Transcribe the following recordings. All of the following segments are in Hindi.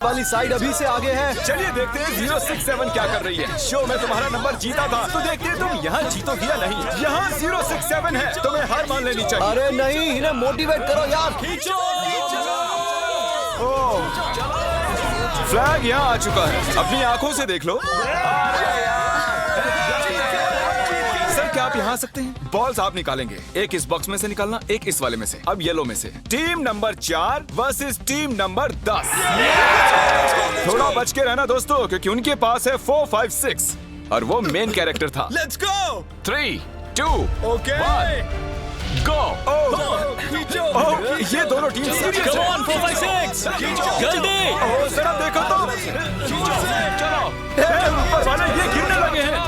वाली साइड अभी से आगे है। चलिए देखते हैं 067 क्या कर रही है। शो में तुम्हारा नंबर जीता था तो देखते हैं तुम यहाँ जीतोगी या नहीं। यहाँ 067 है, तुम्हें हार मान लेनी चाहिए। अरे नहीं, इन्हें मोटिवेट करो यार। फ्लैग यहाँ आ चुका है, अपनी आंखों से देख लो। सर क्या आप यहाँ आ सकते हैं? बॉल्स आप निकालेंगे, एक इस बॉक्स में से निकालना, एक इस वाले में से। अब येलो में से। Team number 4 versus team number 10। थोड़ा बच के रहना दोस्तों, क्योंकि उनके पास है 4, 5, 6 और वो मेन कैरेक्टर था। Let's go. 3, 2, ओके 1 गो। ये दोनों टीम सीरियस है। 4, 5, 6 जल्दी। जरा देखो तो। चलो ऊपर वाले ये गिरने लगे हैं।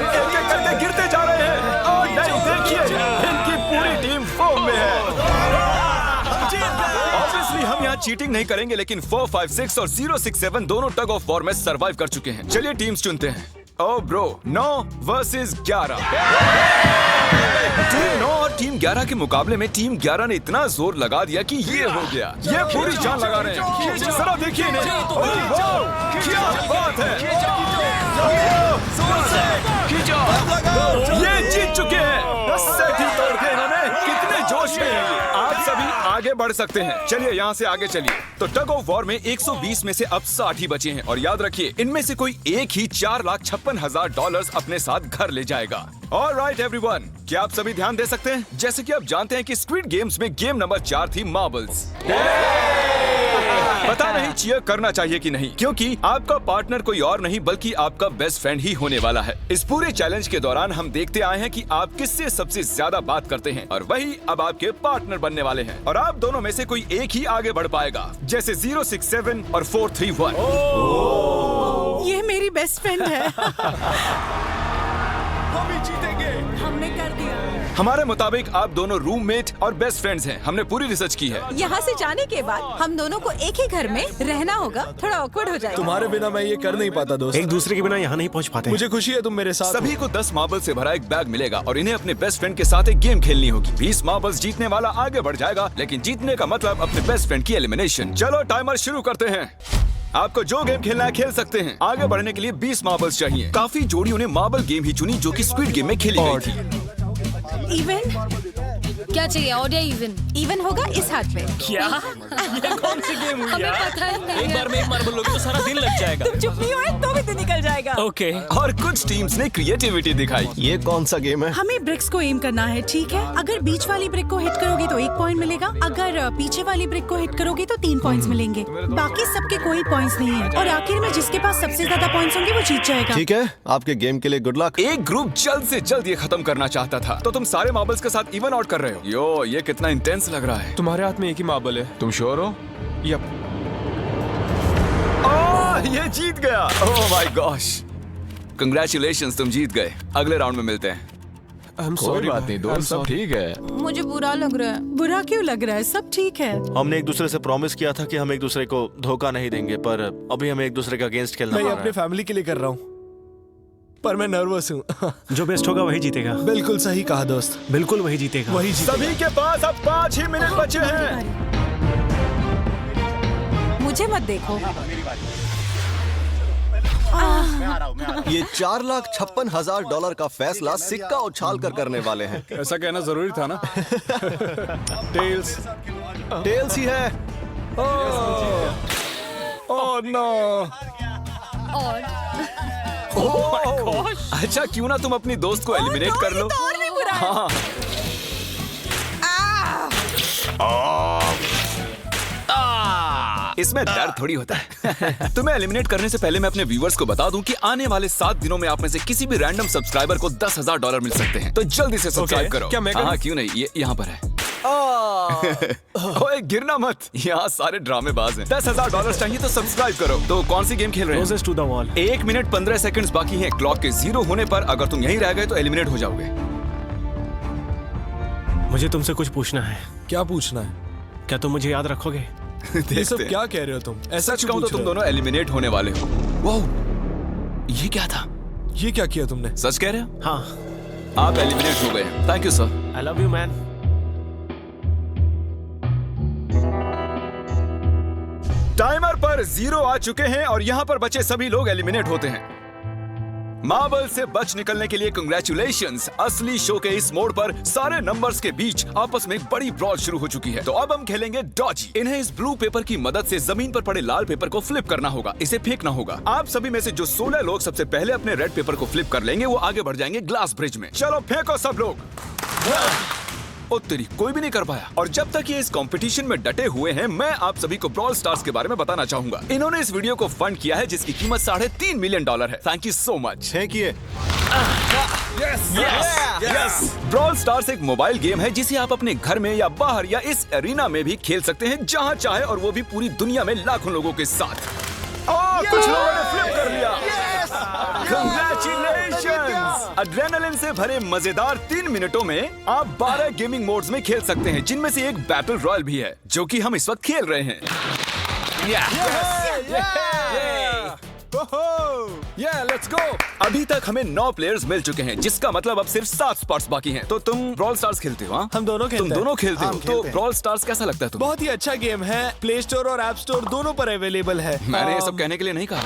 एक एक करके गिरते जा रहे हैं। और नहीं देखिए, इनकी पूरी टीम फॉर्म में है। ऑब्वियसली हम यहाँ चीटिंग नहीं करेंगे, लेकिन 4, 5, 6 और 067 दोनों टग ऑफ वॉर में सरवाइव कर चुके हैं। चलिए टीम्स चुनते हैं। ओ ब्रो, 9 वर्सेस 11। टीम 9 और टीम 11 के मुकाबले में टीम 11 ने इतना जोर लगा दिया कि ये हो गया। ये पूरी जान लगा रहे हैं। जरा देखिए इन्हें। क्या बात है। ये जीत चुके हैं। सेट ही तोड़ के इन्होंने। कितने जोश में हैं ये। आप सभी आगे बढ़ सकते हैं। चलिए यहाँ से आगे चलिए। तो टग ऑफ वॉर में 120 में से अब 60 ही बचे हैं और याद रखिए इनमें से कोई एक ही $4,56,000 अपने साथ घर ले जाएगा। ऑलराइट एवरीवन, क्या आप सभी ध्यान दे सकते हैं? जैसे कि आप जानते हैं कि स्क्विड गेम्स में गेम नंबर 4 थी मार्बल्स। पता नहीं चीयर करना चाहिए कि नहीं, क्योंकि आपका पार्टनर कोई और नहीं बल्कि आपका बेस्ट फ्रेंड ही होने वाला है। इस पूरे चैलेंज के दौरान हम देखते आए हैं कि आप किससे सबसे ज्यादा बात करते हैं और वही अब आपके पार्टनर बनने वाले हैं। और आप दोनों में से कोई एक ही आगे बढ़ पाएगा, जैसे 067 और 431। ये मेरी बेस्ट फ्रेंड है। हम ही जीतेंगे। हमने कर दिया। हमारे मुताबिक आप दोनों रूममेट और बेस्ट फ्रेंड्स हैं। हमने पूरी रिसर्च की है। यहाँ से जाने के बाद हम दोनों को एक ही घर में रहना होगा। थोड़ा ऑकवर्ड हो जाएगा। तुम्हारे बिना मैं ये कर नहीं पाता दोस्त। एक दूसरे के बिना यहाँ नहीं पहुँच पाते। मुझे खुशी है तुम मेरे साथ सभी को 10 मार्बल से भरा एक बैग मिलेगा और इन्हें अपने बेस्ट फ्रेंड के साथ एक गेम खेलनी होगी। 20 मार्बल्स जीतने वाला आगे बढ़ जाएगा, लेकिन जीतने का मतलब अपने बेस्ट फ्रेंड की एलिमिनेशन। चलो टाइमर शुरू करते हैं। आपको जो गेम खेलना है खेल सकते हैं। आगे बढ़ने के लिए 20 मार्बल्स चाहिए। काफी जोड़ियों ने मार्बल गेम ही चुनी जो कि स्क्विड गेम में खेली गई थी। इवन क्या चाहिए? ऑड या इवन? इवन होगा इस हाथ में। क्या? ये कौन सी गेम हुई हमें यार? पता ही नहीं एक है। बार में एक मार्बल लोगे तो सारा दिन लग जाएगा। तुम चुप नहीं हो तो भी दिन निकल जाएगा। ओके। और कुछ टीम्स ने क्रिएटिविटी दिखाई। ये कौन सा गेम है? हमें ब्रिक्स को एम करना है, ठीक है? अगर बीच वाली ब्रिक को हिट करोगे तो 1 पॉइंट मिलेगा। अगर पीछे वाली ब्रिक को हिट करोगे तो 3 पॉइंट्स मिलेंगे। बाकी सबके कोई पॉइंट्स नहीं है और आखिर में जिसके पास सबसे ज्यादा पॉइंट्स होंगे वो जीत जाएगा। ठीक है, आपके गेम के लिए गुड लक। एक ग्रुप जल्द से जल्द ये खत्म करना चाहता था, तो तुम सारे मार्बल्स के साथ इवन आउट कर रहे हो। यो, ये कितना इंटेंस लग रहा है। तुम्हारे हाथ में एक ही मार्बल है। तुम श्योर हो? यप। ये जीत गया। ओह माय गॉश, कांग्रेचुलेशंस, तुम जीत गए। अगले राउंड में मिलते हैं। कोई बात नहीं दोस्त, सब ठीक है। मुझे बुरा लग रहा है। बुरा क्यों लग रहा है? सब ठीक है। हमने एक दूसरे से प्रॉमिस किया था कि हम एक दूसरे को धोखा नहीं देंगे, पर अभी हमें एक दूसरे के अगेंस्ट खेलना मैं पड़ ये रहा अपने है। फैमिली के लिए कर रहा हूँ, पर मैं नर्वस हूँ। जो बेस्ट होगा वही जीतेगा। बिल्कुल सही कहा दोस्त, बिल्कुल वही जीतेगा। वही जीतेगा। सभी के पास अब 5 ही मिनट बचे हैं। मुझे मत देखो। ये $4,56,000 का फैसला सिक्का उछाल कर करने वाले हैं। ऐसा कहना जरूरी था ना। टेल्स। टेल्स ही है। Oh no. और अच्छा क्यों ना तुम अपनी दोस्त को एलिमिनेट कर लो। और भी बुरा है। हाँ। इसमें दर्द थोड़ी होता है। तुम्हें एलिमिनेट करने से पहले मैं अपने व्यूअर्स को बता दूं कि आने वाले 7 दिनों में आप में से किसी भी रैंडम सब्सक्राइबर को $10,000 मिल सकते हैं। तो जल्दी से सब्सक्राइब करो। क्या मैं करूं? हाँ क्यों नहीं, ये यहाँ पर है। ओए गिरना मत, यहाँ सारे ड्रामेबाज हैं। $10,000 चाहिए तो सब्सक्राइब करो। तो कौन सी गेम खेल रहे हैं? Closest to the wall। 1 minute 15 seconds बाकी हैं। क्लॉक के 0 होने पर अगर तुम यहीं रह गए तो एलिमिनेट हो जाओगे। मुझे तुमसे कुछ पूछना है। क्या पूछना है? क्या तुम मुझे याद रखोगे? ये सब क्या कह रहे हो तुम? ऐसा सच कहूं तो तुम दोनों एलिमिनेट होने वाले हो। वाओ, ये क्या था? ये क्या किया तुमने? सच कह रहे हो? हाँ। आप एलिमिनेट हो गए। Thank you sir. I love you man. Timer पर 0 आ चुके हैं और यहाँ पर बचे सभी लोग एलिमिनेट होते हैं। मार्बल से बच निकलने के लिए कंग्रेचुलेशंस। असली शो के इस मोड़ पर सारे नंबर्स के बीच आपस में एक बड़ी ब्रॉड शुरू हो चुकी है। तो अब हम खेलेंगे डॉजी। इन्हें इस ब्लू पेपर की मदद से जमीन पर पड़े लाल पेपर को फ्लिप करना होगा, इसे फेंकना होगा। आप सभी में से जो 16 लोग सबसे पहले अपने रेड पेपर को फ्लिप कर लेंगे वो आगे बढ़ जाएंगे ग्लास ब्रिज में। चलो फेंको सब लोग। ओ तेरी, कोई भी नहीं कर पाया। और जब तक ये इस कंपटीशन में डटे हुए हैं, मैं आप सभी को ब्रॉल स्टार्स के बारे में बताना चाहूंगा। इन्होंने इस वीडियो को फंड किया है जिसकी कीमत $3.5 मिलियन है। Thank you so much. फेंकिए। ब्रॉल स्टार्स एक मोबाइल गेम है जिसे आप अपने घर में या बाहर या इस एरिना में भी खेल सकते हैं जहां चाहे, और वो भी पूरी दुनिया में लाखों लोगों के साथ। कुछ लोगों ने फ्लिप कर लिया। Congratulations! एड्रेनलिन से भरे मजेदार 3 मिनटों में आप 12 गेमिंग मोड्स में खेल सकते हैं, जिनमें से एक बैटल रॉयल भी है जो कि हम इस वक्त खेल रहे हैं। Let's go. अभी तक हमें 9 प्लेयर्स मिल चुके हैं, जिसका मतलब अब सिर्फ 7 स्पॉट्स बाकी हैं। तो तुम ब्रॉल स्टार्स खेलते हो? हम दोनों खेलते तुम हैं। दोनों खेलते हो? हम तो खेलते हैं। ब्रॉल स्टार्स कैसा लगता है तुम्हें? बहुत ही अच्छा गेम है। प्ले स्टोर और ऐप स्टोर दोनों पर अवेलेबल है। मैंने ये सब कहने के लिए नहीं कहा।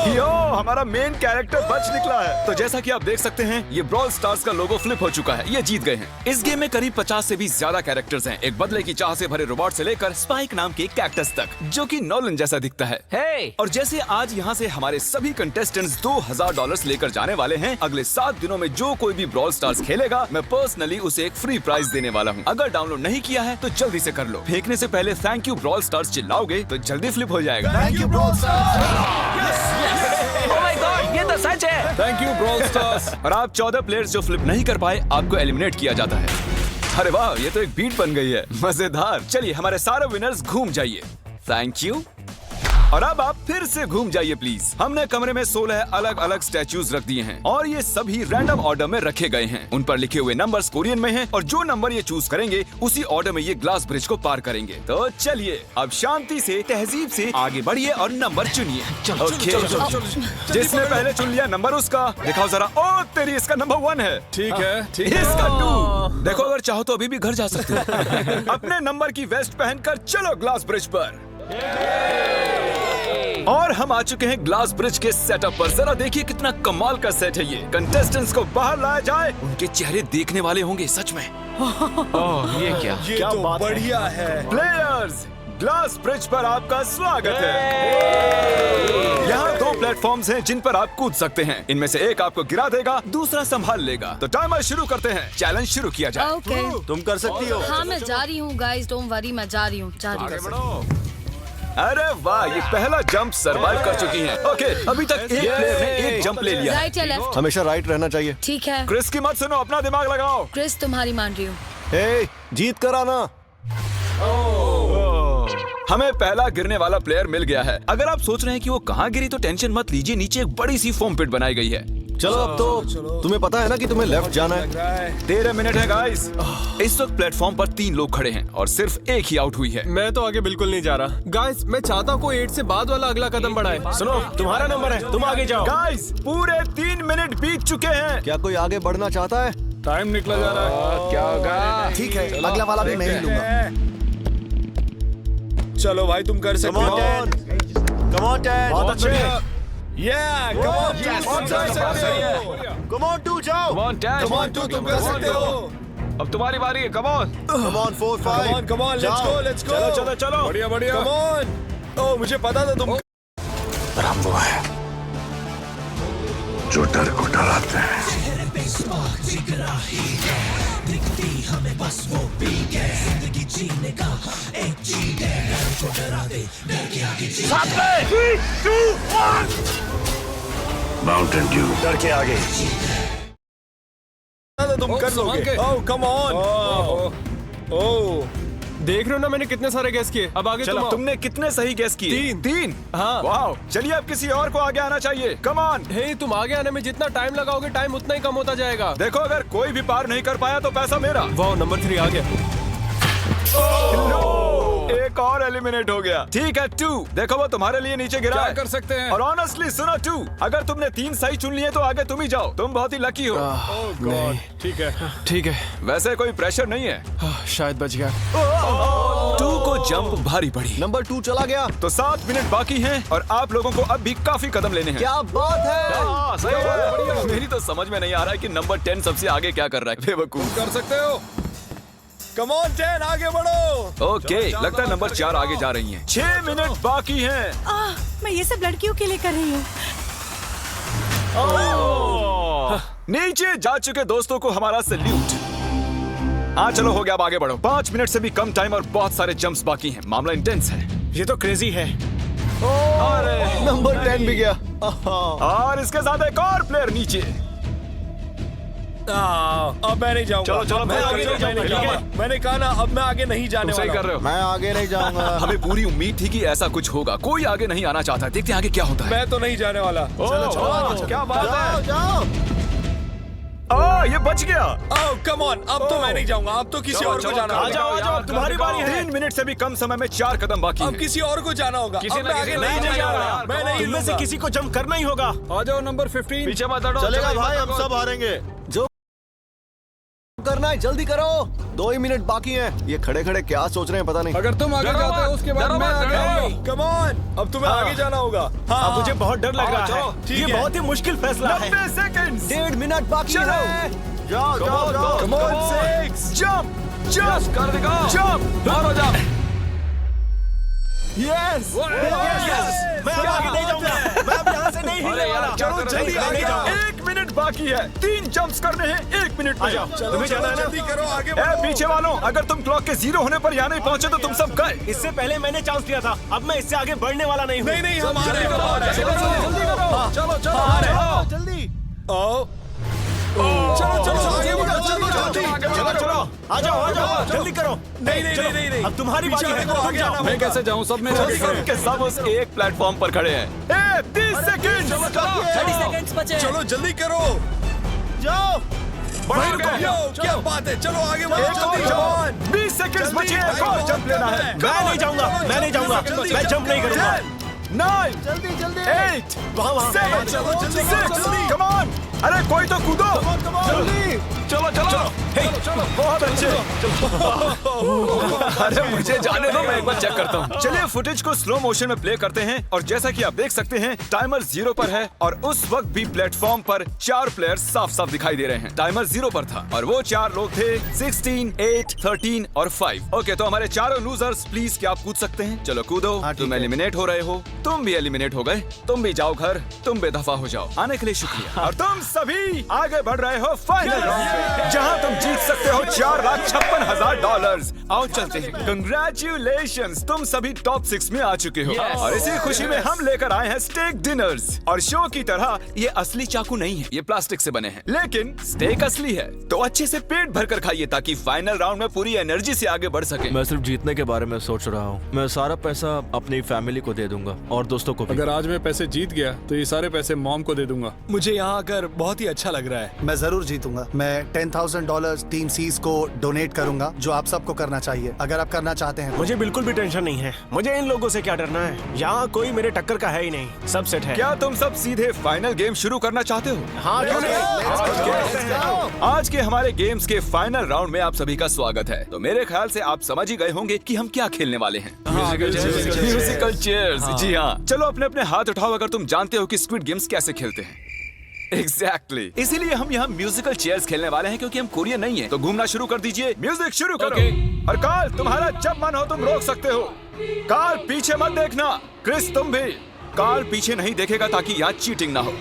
यो, हमारा मेन कैरेक्टर बच निकला है। तो जैसा कि आप देख सकते हैं, ये ब्रॉल स्टार्स का लोगो फ्लिप हो चुका है। ये जीत गए हैं। इस गेम में करीब 50 से भी ज्यादा कैरेक्टर्स हैं, एक बदले की चाह से भरे रोबोट से लेकर स्पाइक नाम के कैक्टस तक, जो कि नॉलन जैसा दिखता है। और जैसे आज यहाँ से हमारे सभी कंटेस्टेंट्स $2000 लेकर जाने वाले हैं, अगले 7 दिनों में जो कोई भी ब्रॉल स्टार्स खेलेगा, मैं पर्सनली उसे एक फ्री प्राइज देने वाला हूँ। अगर डाउनलोड नहीं किया है तो जल्दी से कर लो। फेंकने से पहले थैंक यू ब्रॉल स्टार्स चिल्लाओगे तो जल्दी फ्लिप हो जाएगा। Thank you brawl stars. ये तो सच है। Thank you brawl stars. और आप 14 प्लेयर्स जो फ्लिप नहीं कर पाए, आपको एलिमिनेट किया जाता है। अरे वाह, ये तो एक बीट बन गई है, मजेदार। चलिए हमारे सारे विनर्स घूम जाइए। Thank you. और अब आप फिर से घूम जाइए प्लीज। हमने कमरे में 16 अलग अलग स्टैचूज रख दिए हैं और ये सभी रैंडम ऑर्डर में रखे गए हैं। उन पर लिखे हुए नंबर्स कोरियन में हैं और जो नंबर ये चूज करेंगे उसी ऑर्डर में ये ग्लास ब्रिज को पार करेंगे। तो चलिए अब शांति से, तहजीब से आगे बढ़िए और नंबर चुनिए। जिसने पहले चुन लिया नंबर उसका। दिखाओ जरा। ओ तेरी, इसका नंबर 1 है। ठीक है। इसका 2। देखो, अगर चाहो तो अभी भी घर जा सकते हो। अपने नंबर की वेस्ट पहनकर चलो ग्लास ब्रिज पर। और हम आ चुके हैं ग्लास ब्रिज के सेटअप पर। जरा देखिए कितना कमाल का सेट है ये। कंटेस्टेंट्स को बाहर लाया जाए, उनके चेहरे देखने वाले होंगे सच में। ये क्या? ये तो बढ़िया है। प्लेयर्स, ग्लास ब्रिज पर आपका स्वागत है। यहाँ 2 प्लेटफॉर्म्स हैं जिन पर आप कूद सकते हैं। इनमें से एक आपको गिरा देगा, दूसरा संभाल लेगा। तो टाइमर शुरू करते हैं। चैलेंज शुरू किया जाए। ओके। तुम कर सकती हो। हाँ, मैं जा रही हूँ गाइस, डोंट वरी, मैं जा रही हूँ। अरे वाह, ये पहला जंप सरवाइव कर चुकी हैं। ओके, अभी तक एक प्लेयर ने एक जंप ले लिया है। राइट या लेफ्ट? हमेशा राइट रहना चाहिए। ठीक है। क्रिस की मत सुनो, अपना दिमाग लगाओ। क्रिस, तुम्हारी मान रही हूँ। हे, जीत कर आना। हमें पहला गिरने वाला प्लेयर मिल गया है। अगर आप सोच रहे हैं कि वो कहाँ गिरी तो टेंशन मत लीजिए, नीचे एक बड़ी सी फोम पिट बनाई गई है। चलो अब तो तुम्हें पता है ना कि तुम्हें लेफ्ट जाना है। 13 मिनट है गाइस। इस वक्त प्लेटफॉर्म पर 3 लोग खड़े हैं और सिर्फ एक ही आउट हुई है। मैं तो आगे बिल्कुल नहीं जा रहा। गाइस, मैं चाहता हूँ कोई 8 से बाद वाला अगला कदम बढ़ाए। सुनो, तुम्हारा नंबर है, तुम आगे जाओ। गाइस, पूरे 3 मिनट बीत चुके हैं। क्या कोई आगे बढ़ना चाहता है? टाइम निकला जा रहा है। क्या होगा? ठीक है, अगला वाला भी मैं ही लूंगा। चलो भाई, तुम कर सकते हो। Come on, Dad. बहुत अच्छे। Come on, Come on, 2 जाओ। Come on, 2 तुम कर सकते हो। अब तुम्हारी बारी है। Come on. Come on, 4, 5. Come on, let's go, let's go. चलो चलो। बढ़िया बढ़िया। Come on. ओह, मुझे पता था तुम। ब्रह्म वो है जो डर को डराते हैं। माउंटेन ड्यू डर के आगे। तुम कर लोगे। ओह, come on. ओह, देख रहे हो ना मैंने कितने सारे गैस किए। अब आगे चलो, तुम आओ। तुमने कितने सही गैस किए? 3। हाँ। वाओ, चलिए अब किसी और को आगे आना चाहिए। Come on. हे, तुम आगे आने में जितना टाइम लगाओगे, टाइम उतना ही कम होता जाएगा। देखो, अगर कोई भी पार नहीं कर पाया तो पैसा मेरा। वाह, नंबर 3 आ गया। एक और एलिमिनेट हो गया। ठीक है 2, देखो वो तुम्हारे लिए नीचे गिरा क्या है। कर सकते हैं? और ऑनेस्टली सुनो 2, अगर तुमने 3 सही चुन लिए तो आगे तुम ही जाओ, तुम बहुत ही लकी हो। नहीं, ठीक है वैसे कोई प्रेशर नहीं है। शायद बच गया। 2 को जंप भारी पड़ी। नंबर 2 चला गया। तो 7 मिनट बाकी हैं और आप लोगों को अब भी काफी कदम लेने हैं। क्या बात है। हाँ, सही है। मेरी तो समझ में नहीं आ रहा है कि नंबर 10 सबसे आगे क्या कर रहा है। बेवकूफ। कर सकते हो। कम ऑन 10, आगे बढ़ो। ओके, लगता है नंबर 4 आगे जा रही हैं। 6 मिनट बाकी हैं। मैं ये सब लड़कियों के लिए कर रही हूँ। नीचे जा चुके दोस्तों को हमारा सैल्यूट। चलो हो गया, अब आगे बढ़ो। 5 मिनट से भी कम टाइम और बहुत सारे जंप्स बाकी हैं। मामला इंटेंस है। ये तो क्रेजी है। अरे नंबर 10 भी गया। और इसके साथ एक और प्लेयर नीचे। अब मैं नहीं जाऊंगा। चलो, मैं आगे नहीं जाऊंगा। मैंने कहा ना, अब मैं आगे नहीं जाने सही वाला कर रहे हो। मैं आगे नहीं जाऊंगा। हमें पूरी उम्मीद थी कि ऐसा कुछ होगा। कोई आगे नहीं आना चाहता। देखते हैं आगे क्या होता है। मैं तो नहीं जाने वाला। चलो, क्या बात है। जाओ। ये बच गया। कम ऑन, अब तो मैं नहीं जाऊंगा। अब तो किसी और को जाना होगा। आ जाओ, तुम्हारी बारी है। 3 मिनट से भी कम समय में 4 कदम बाकी अब हैं। किसी और को जाना होगा। अब मैं आगे नहीं जा रहा। मैं नहीं इनमें से किसी को जंप करना ही होगा। आ जाओ नंबर 15। पीछे मत हटो। चलेगा भाई, हम सब हारेंगे। जो करना है जल्दी करो। 2 ही मिनट बाकी हैं। ये खड़े खड़े क्या सोच रहे हैं पता नहीं। अगर तुम आगे जाते हो उसके बाद मैं आगे आऊंगा। कम ऑन, अब तुम्हें आगे जाना होगा। अब मुझे बहुत डर लग रहा है। ठीक ये है। बहुत ही मुश्किल फैसला है। 90 सेकंड्स। 1.5 मिनट बाकी है। जाओ जाओ जाओ। Come on, 6 जंप कर देगा। जंप मारो जंप। यस। मैं अब आगे नहीं जाऊंगा। मैं अब यहाँ से नहीं हिलने वाला। चलो जल्दी आगे जाओ। 1 मिनट बाकी है। 3 जंप्स करने हैं 1 मिनट में। तुम्हें जाना है ना? जल्दी करो, आगे ए, बढ़ो। पीछे वालों, अगर तुम क्लॉक के 0 होने पर यहाँ नहीं पहुँचे तो तुम सब गए। इससे पहले मैंने चांस लिया था। अब मैं इससे आगे बढ़ने वाला नहीं हूँ। नहीं, हम आ रहे हैं। चलो जल्दी। चलो आगे बढ़ो। चलो। आ जाओ जल्दी करो। नहीं। अब तुम्हारी बारी है। तुम जाओ। मैं कैसे जाऊँ? सब में सब के सब उस एक प्लेटफॉर्म पर खड़े हैं। 30 सेकंड। 30 सेकंड्स बचे हैं। चलो जल्दी करो। जाओ। क्या बात है। चलो आगे बढ़ो। एक और जंप। 20 सेकंड बचे हैं। एक और जंप लेना है। मैं नहीं जाऊंगा। मैं जंप नहीं करूंगा। 9 जल्दी 8 वहाँ 7 चलो, जल्दी 6 कम ऑन। अरे कोई तो कूदो। जल्दी। चलो बहुत अच्छे। अरे मुझे जाने दो, मैं एक बार चेक करता हूँ। चलिए फुटेज को स्लो मोशन में प्ले करते हैं और जैसा कि आप देख सकते हैं टाइमर 0 पर है और उस वक्त भी प्लेटफॉर्म पर 4 प्लेयर्स साफ साफ दिखाई दे रहे हैं। टाइमर 0 पर था और वो 4 लोग थे 16, 8, 13 और 5। ओके, तो हमारे चारों लूजर्स प्लीज क्या आप कूद सकते हैं? चलो कूदो। तुम एलिमिनेट हो रहे हो। तुम भी एलिमिनेट हो गए। तुम भी जाओ घर। तुम बेदफा हो जाओ। आने के लिए शुक्रिया। और तुम सभी आगे बढ़ रहे हो फाइनल राउंड पे, जहां तुम जीत सकते हो $4,56,000। आओ चलते हैं। कंग्रेचुलेशंस, तुम सभी टॉप 6 में आ चुके हो। और इसी खुशी में हम लेकर आए हैं स्टेक डिनर्स। और शो की तरह ये असली चाकू नहीं है, ये प्लास्टिक से बने हैं, लेकिन स्टेक असली है। तो अच्छे से पेट भरकर खाइए ताकि फाइनल राउंड में पूरी एनर्जी से आगे बढ़ सके। मैं सिर्फ जीतने के बारे में सोच रहा हूँ। मैं सारा पैसा अपनी फैमिली को दे दूंगा और दोस्तों को भी। अगर आज मैं पैसे जीत गया तो ये सारे पैसे मॉम को दे दूंगा। मुझे यहाँ आकर बहुत ही अच्छा लग रहा है। मैं जरूर जीतूंगा। मैं $10,000 टीम सीज को डोनेट करूंगा, जो आप सबको करना चाहिए अगर आप करना चाहते हैं। मुझे बिल्कुल भी टेंशन नहीं है। मुझे इन लोगों से क्या डरना है। यहाँ कोई मेरे टक्कर का है ही नहीं। सब सेट है। क्या तुम सब सीधे फाइनल गेम शुरू करना चाहते हो? हाँ, क्यों नहीं? आज के हमारे गेम्स के फाइनल राउंड में आप सभी का स्वागत है। तो मेरे ख्याल से आप समझ ही गए होंगे कि हम क्या खेलने वाले हैं। Musical chairs. जी हाँ, चलो अपने अपने हाथ उठाओ अगर तुम जानते हो कि स्क्विड गेम्स कैसे खेलते हैं। Exactly. इसीलिए हम यहाँ म्यूजिकल चेयर्स खेलने वाले हैं क्योंकि हम कोरियन नहीं हैं। तो घूमना शुरू कर दीजिए। म्यूजिक शुरू करो। और कार्ल, तुम्हारा जब मन हो तुम रोक सकते हो। कार्ल पीछे मत देखना। क्रिस तुम भी। कार्ल पीछे नहीं देखेगा ताकि यहाँ चीटिंग ना हो।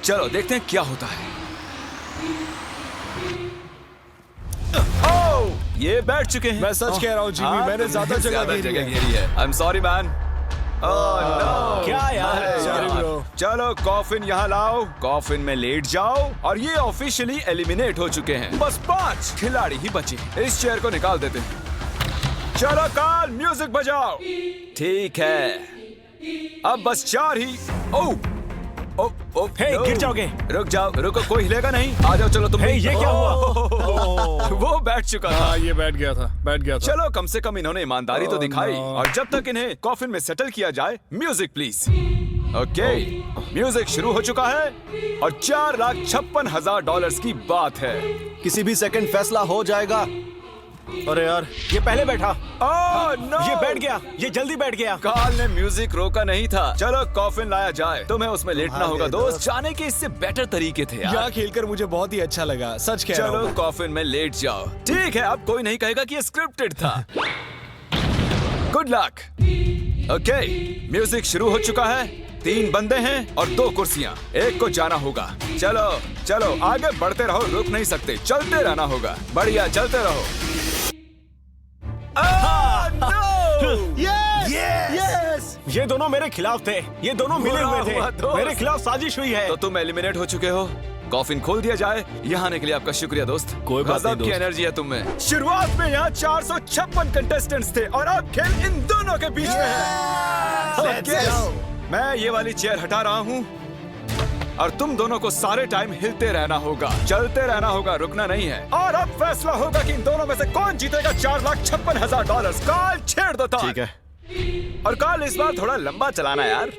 चलो देखते हैं क्या होता है। ओह, ये बैठ चुके हैं। मैं सच कह रहा हूँ जिमी, मैंने ज्यादा जगह घेरी है। I am sorry man. क्या यार? चलो कॉफिन यहाँ लाओ। कॉफिन में लेट जाओ। और ये ऑफिशियली एलिमिनेट हो चुके हैं। बस 5 खिलाड़ी ही बचे। इस चेयर को निकाल देते हैं। चलो कार्ल, म्यूजिक बजाओ। ठीक है, अब बस 4 ही। ओह, ओ, ओ, हे, नो। गिर जाओगे। रुक जाओ, रुको, कोई हिलेगा नहीं। आ जाओ, चलो तुम हे, भी। ये क्या हुआ? वो बैठ चुका था। हाँ, ये बैठ गया था। चलो, कम से कम इन्होंने ईमानदारी तो दिखाई। no. और जब तक इन्हें कॉफिन में सेटल किया जाए, म्यूजिक प्लीज। ओके, म्यूजिक शुरू हो चुका है और $4,56,000 की बात है। किसी भी सेकंड फैसला हो जाएगा। अरे यार, ये पहले बैठा। Oh no! ये बैठ गया, ये जल्दी बैठ गया। कार्ल ने म्यूजिक रोका नहीं था। चलो, कॉफिन लाया जाए। तुम्हें उसमें लेटना हाँ, होगा दे दो। दोस्त। जाने के इससे बेटर तरीके थे यार। यहाँ खेलकर मुझे बहुत ही अच्छा लगा, सच कह रहा चलो, हूँ। कॉफिन में लेट जाओ। ठीक है, अब कोई नहीं कहेगा कि ये स्क्रिप्टेड था। Good luck. ओके, म्यूजिक शुरू हो चुका है। 3 बंदे हैं और 2 कुर्सियां। एक को जाना होगा। चलो चलो, आगे बढ़ते रहो, रुक नहीं सकते, चलते रहना होगा। बढ़िया, चलते रहो। ये दोनों मेरे खिलाफ थे, ये दोनों मिले बुरा हुए हुआ थे। दोस्त। मेरे खिलाफ साजिश हुई है। तो तुम एलिमिनेट हो चुके हो। कॉफिन खोल दिया जाए। यहाँ आने के लिए आपका शुक्रिया दोस्त। कोई बात गजब नहीं की दोस्त। एनर्जी है तुम में। शुरुआत में यहाँ 456 कंटेस्टेंट्स थे और अब खेल इन दोनों के बीच में है। Okay, मैं ये वाली चेयर हटा रहा हूँ और तुम दोनों को सारे टाइम हिलते रहना होगा, चलते रहना होगा, रुकना नहीं है। और अब फैसला होगा कि इन दोनों में से कौन जीतेगा $4,56,000। कार्ल, छेड़ दो तार। ठीक है। और कार्ल, इस बार थोड़ा लंबा चलाना यार।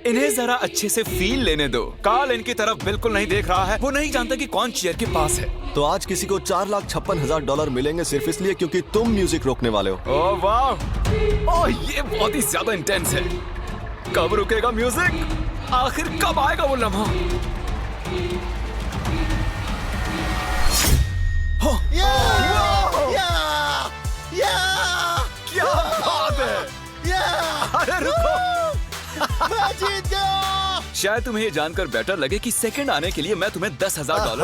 इन्हें जरा अच्छे से फील लेने दो। कार्ल इनकी तरफ बिल्कुल नहीं देख रहा है। वो नहीं जानता कि कौन चेयर के पास है। तो आज किसी को $4,56,000 मिलेंगे सिर्फ इसलिए क्योंकि तुम म्यूजिक रोकने वाले हो। ओह वाह! ओह, ये बहुत ही ज्यादा इंटेंस है। कब रुकेगा म्यूजिक? आखिर कब आएगा वो लम्हा? क्या बात है! अरे रुको! शायद तुम्हें ये जानकर बेटर लगे कि सेकंड आने के लिए मैं तुम्हें $10,000